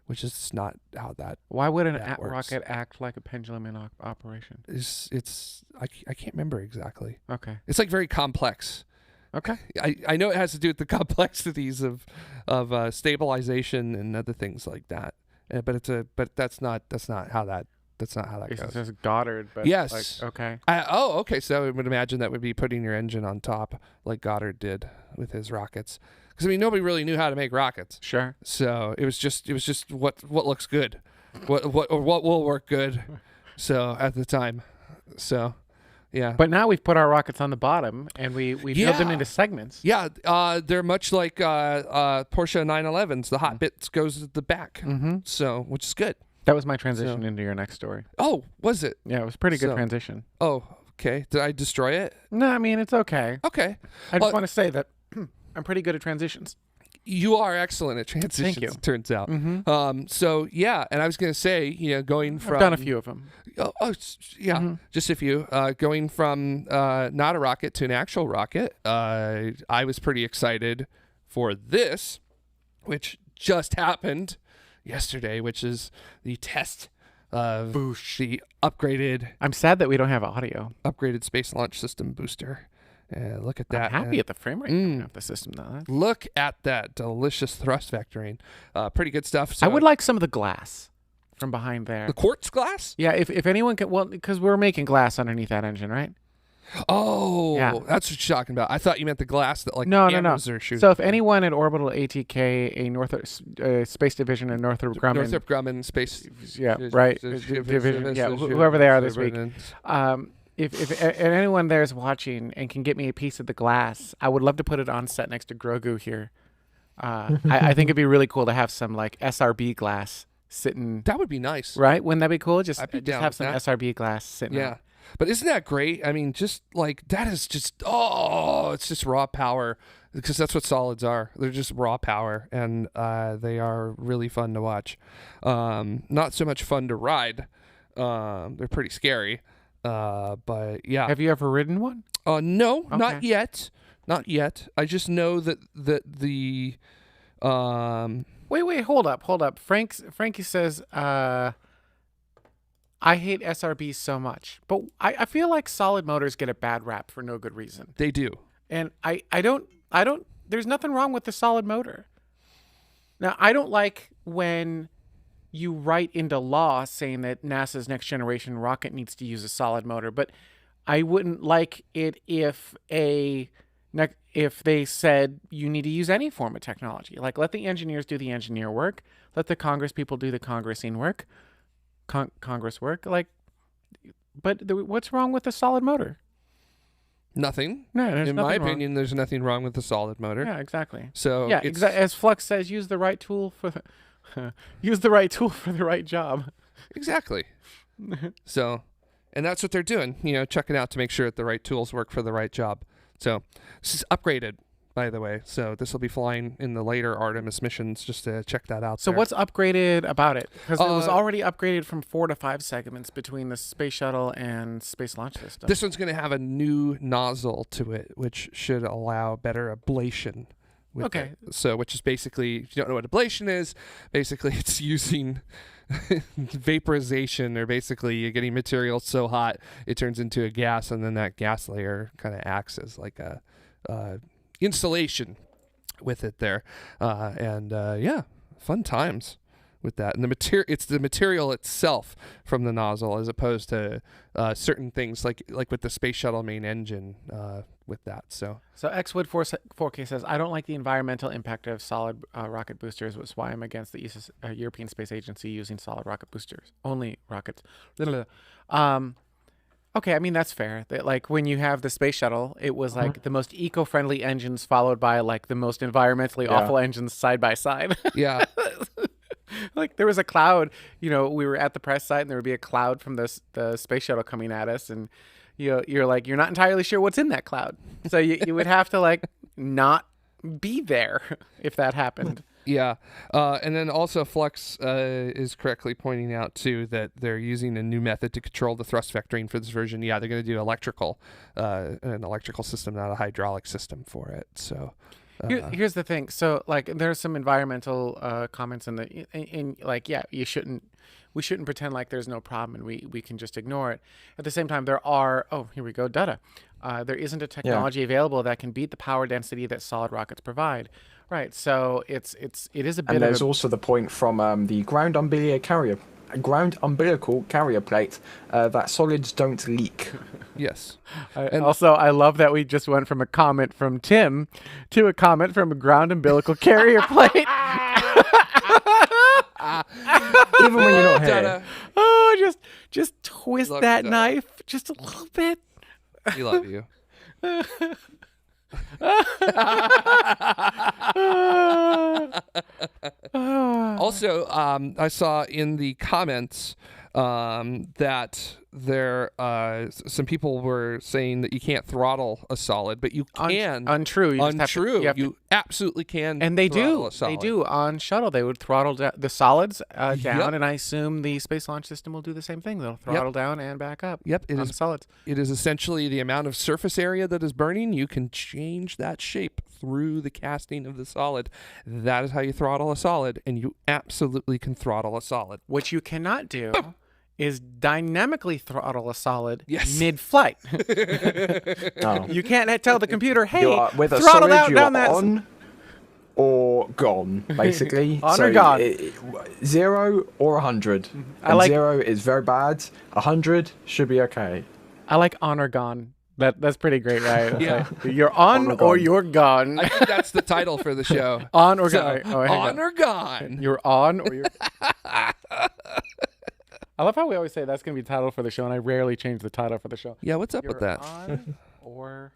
which is not how that. Why would a works. rocket act like a pendulum in operation? I can't remember exactly. Okay. It's like very complex. Okay. I know it has to do with the complexities of stabilization and other things like that. But that's not how that. That's not how that goes. It's just Goddard, but yes. Like, okay. Okay. So I would imagine that would be putting your engine on top, like Goddard did with his rockets. Because I mean, nobody really knew how to make rockets. Sure. So it was just what looks good, what will work good. So at the time, so yeah. But now we've put our rockets on the bottom and we build them into segments. Yeah. They're much like Porsche 911s. The hot bits goes at the back. Mm-hmm. So which is good. That was my transition into your next story. Oh, was it? Yeah, it was a pretty good transition. Oh, okay. Did I destroy it? No, I mean, it's okay. Okay. I just want to say that I'm pretty good at transitions. You are excellent at transitions, Thank you. It turns out. Mm-hmm. So, yeah, and I was going to say, going from... I've done a few of them. Yeah, just a few. Going from not a rocket to an actual rocket, I was pretty excited for this, which just happened yesterday, which is the test of the upgraded... I'm sad that we don't have audio. Upgraded Space Launch System booster. Look at that. I'm happy at the frame rate of the system, though. Look at that delicious thrust vectoring. Pretty good stuff. So I would like some of the glass from behind there. the quartz glass? Yeah, if anyone can... Well, because we're making glass underneath that engine, right? Oh, yeah. That's what you're talking about. I thought you meant the glass that no. are shooting. So if anyone at Orbital ATK, a Northrop Space Division and Northrop Grumman... Northrop Grumman Space... Yeah, right. Division, yeah, whoever they are this week. If anyone there is watching and can get me a piece of the glass, I would love to put it on set next to Grogu here. I think it'd be really cool to have some like SRB glass sitting. That would be nice. Right? Wouldn't that be cool? Just have some that. SRB glass sitting. Yeah. But isn't that great? I mean, just like that is just, it's just raw power, because that's what solids are. They're just raw power, and they are really fun to watch. Not so much fun to ride. They're pretty scary. But yeah. Have you ever ridden one? No, okay. Not yet. Not yet. I just know that the Wait, hold up. Frankie says, I hate SRBs so much, but I feel like solid motors get a bad rap for no good reason. They do. And I don't, there's nothing wrong with the solid motor. Now, I don't like when you write into law saying that NASA's next generation rocket needs to use a solid motor, but I wouldn't like it if they said you need to use any form of technology. Like, let the engineers do the engineer work. Let the Congress people do the Congressing work. Congress work. Like, but what's wrong with the solid motor? Nothing. No, there's in nothing my wrong. opinion, there's nothing wrong with the solid motor. Yeah, exactly. So yeah, as Flux says, use the right tool for the right job. Exactly. So, and that's what they're doing. Checking out to make sure that the right tools work for the right job. So this is upgraded, by the way. So this will be flying in the later Artemis missions, just to check that out. So what's upgraded about it? Because it was already upgraded from 4 to 5 segments between the space shuttle and space launch system. This one's going to have a new nozzle to it, which should allow better ablation. Okay. So, which is basically, if you don't know what ablation is, basically it's using vaporization, or basically you're getting material so hot it turns into a gas, and then that gas layer kind of acts as like a insulation with it there. Yeah, fun times with that. And it's the material itself from the nozzle, as opposed to certain things like with the space shuttle main engine with that. So Xwood 4K says, I don't like the environmental impact of solid rocket boosters, which is why I'm against the European Space Agency using solid rocket boosters. Only rockets. Okay, I mean, that's fair. Like, when you have the space shuttle, it was like the most eco-friendly engines followed by like the most environmentally awful engines side by side. Yeah. Like, there was a cloud, we were at the press site, and there would be a cloud from the space shuttle coming at us, and you're like, you're not entirely sure what's in that cloud. So you would have to like not be there if that happened. Yeah. And then also Flux is correctly pointing out too that they're using a new method to control the thrust vectoring for this version. Yeah, they're going to do an electrical system, not a hydraulic system for it. So here's the thing. So like, there's some environmental comments in like, yeah, we shouldn't pretend like there's no problem and we can just ignore it. At the same time, there are, here we go, data. There isn't a technology available that can beat the power density that solid rockets provide. Right. So it is a bit. And there's also the point from the ground umbilical carrier plate that solids don't leak. Yes. Also, I love that we just went from a comment from Tim to a comment from a ground umbilical carrier plate. Even when you're not here. Oh, just twist that knife just a little bit. We love you. Also, I saw in the comments that there some people were saying that you can't throttle a solid, but you can. Untrue. You absolutely can. And they do. They do on shuttle. They would throttle the solids down, and I assume the Space Launch System will do the same thing. They'll throttle down and back up. Yep. It is solids. It is essentially the amount of surface area that is burning. You can change that shape through the casting of the solid. That is how you throttle a solid, and you absolutely can throttle a solid. What you cannot do is dynamically throttle a solid mid-flight. You can't tell the computer, hey, with a throttle solid, out you're down that on or gone, basically. On or gone. 0 or 100. And 0 is very bad. 100 should be okay. I like on or gone. That's pretty great, right? Yeah. Like, you're on or you're gone. I think that's the title for the show. On or gone. On or gone. You're on or you're... I love how we always say that's going to be the title for the show, and I rarely change the title for the show. Yeah, what's up with that? On or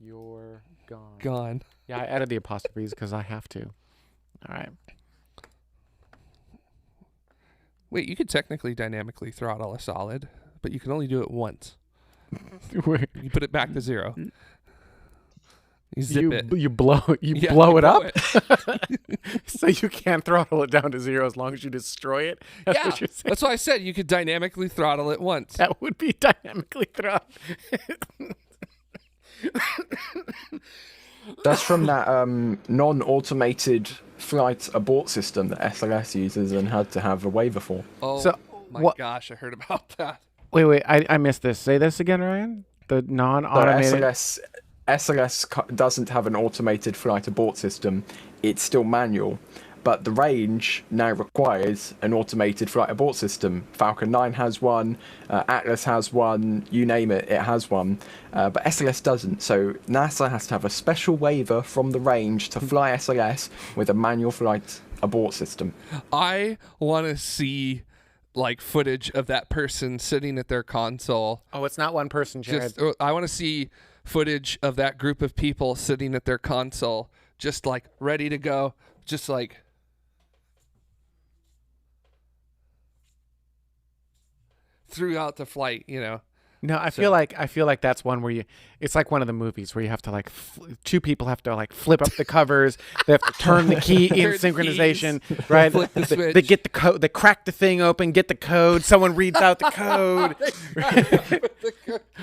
you're gone. Gone. Yeah, I added the apostrophes because I have to. All right. Wait, you could technically dynamically throttle a solid, but you can only do it once. You put it back to 0. You zip it. You blow it up? So you can't throttle it down to 0 as long as you destroy it? That's what you're saying? That's why I said you could dynamically throttle it once. That would be dynamically throttled. That's from that non-automated flight abort system that SLS uses and had to have a waiver for. Oh, my gosh, I heard about that. Wait, I missed this. Say this again, Ryan? The non-automated... No, SLS doesn't have an automated flight abort system. It's still manual. But the range now requires an automated flight abort system. Falcon 9 has one, Atlas has one, you name it, it has one. But SLS doesn't. So NASA has to have a special waiver from the range to fly SLS with a manual flight abort system. I want to see like footage of that person sitting at their console. Oh, it's not one person, Jared. I want to see footage of that group of people sitting at their console, just like ready to go, just like throughout the flight, No, I feel like that's one where it's like one of the movies where you have to like two people have to like flip up the covers, they have to turn the key in synchronization, right? Flip the switch. They get the code, they crack the thing open, get the code, someone reads out the code.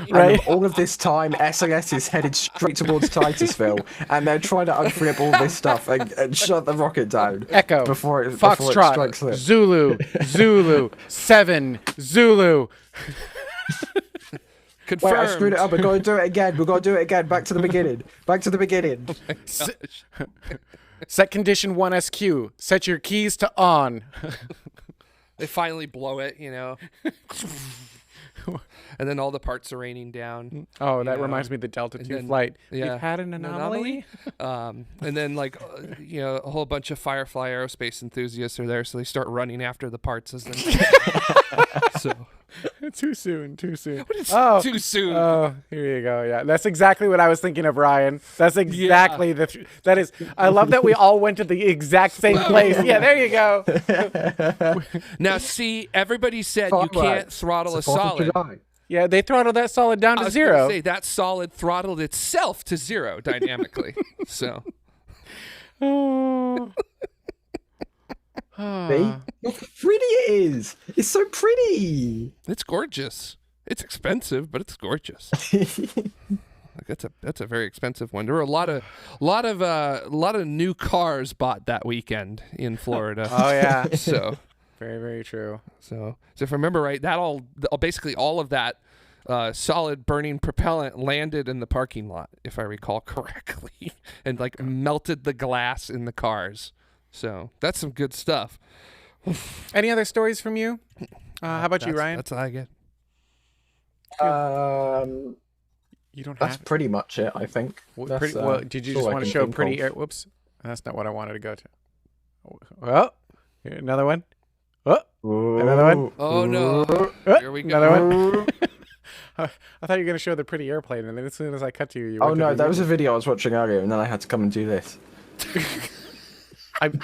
Right. All of this time, SAS is headed straight towards Titusville, and they're trying to unflip all this stuff and shut the rocket down. Echo, before it Foxtrot, strikes it. Zulu, 7, Zulu. Confirmed. Wait, I screwed it up. We're going to do it again. We're going to do it again. Back to the beginning. Back to the beginning. Set condition 1 SQ. Set your keys to on. They finally blow it, and then all the parts are raining down. Oh, that reminds me of the Delta 2 flight. Yeah. We've had an anomaly. And then a whole bunch of Firefly Aerospace enthusiasts are there, so they start running after the parts as they so Too soon. too soon. Oh, here you go. Yeah, that's exactly what I was thinking of, Ryan. That's exactly that is. I love that we all went to the exact same place. Yeah, there you go. Now, see, everybody said you can't throttle a solid. Yeah, they throttled that solid down to 0. Say that solid throttled itself to 0 dynamically. So. Oh. See? Look how pretty it is. It's so pretty. It's gorgeous. It's expensive, but it's gorgeous. That's a very expensive one. There were a lot of new cars bought that weekend in Florida. Oh yeah. So very, very true. So if I remember right, basically all of that solid burning propellant landed in the parking lot, if I recall correctly, and melted the glass in the cars. So that's some good stuff. Any other stories from you? How about you, Ryan? That's all I get. You don't have. That's pretty much it, I think. Did you just want to show pretty air? Whoops, that's not what I wanted to go to. Oh, here, another one. Oh, another one. Oh no! Here we go. Another one. I thought you were going to show the pretty airplane, and then as soon as I cut to you, oh no, that was a video I was watching earlier, and then I had to come and do this. I'm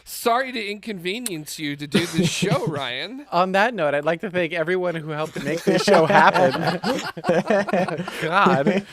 sorry to inconvenience you to do this show, Ryan. On that note, I'd like to thank everyone who helped make this show happen. God.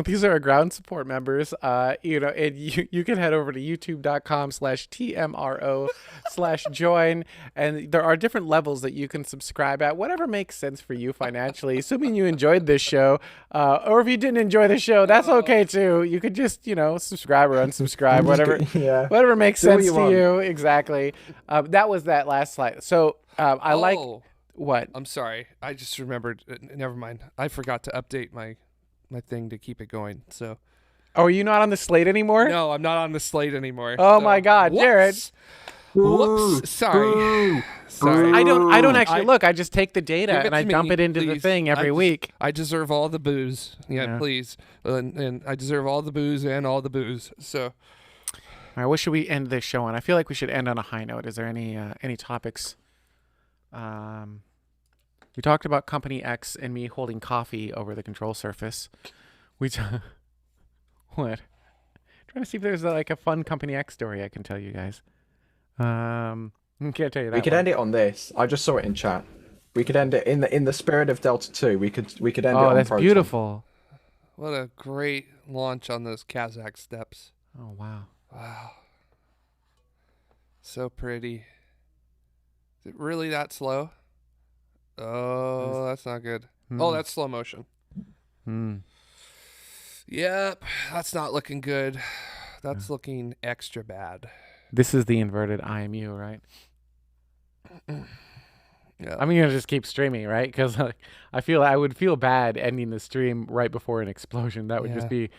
These are our ground support members. And you can head over to youtube.com/TMRO/join. And there are different levels that you can subscribe at, whatever makes sense for you financially, assuming you enjoyed this show. Or if you didn't enjoy the show, that's okay too. You could just, subscribe or unsubscribe, whatever makes sense to you. Exactly. That was that last slide. So I like what? I'm sorry. I just remembered. Never mind. I forgot to update my thing to keep it going. So. Oh, are you not on the slate anymore? No, I'm not on the slate anymore. Oh my God, whoops. Jared. Whoops. Sorry. I don't actually look. I just take the data and I dump it into the thing every week. I deserve all the booze. Yeah. Please. And I deserve all the booze and all the booze. So. All right, what should we end this show on? I feel like we should end on a high note. Is there any topics? We talked about Company X and me holding coffee over the control surface. What? Trying to see if there's a fun Company X story I can tell you guys. Can't tell you that. We could end it on this. I just saw it in chat. We could end it in the spirit of Delta 2. We could end it on Oh, that's Proton. beautiful. What a great launch on those Kazakh steps. Oh wow. Wow. So pretty. Is it really that slow? Oh, that's not good. Oh, that's slow motion. Yep, that's not looking good. That's looking extra bad. This is the inverted IMU, right? Yeah. I'm gonna just keep streaming, right? Because I would feel bad ending the stream right before an explosion. That would just be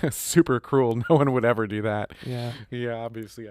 super cruel. No one would ever do that. Yeah. Yeah, obviously.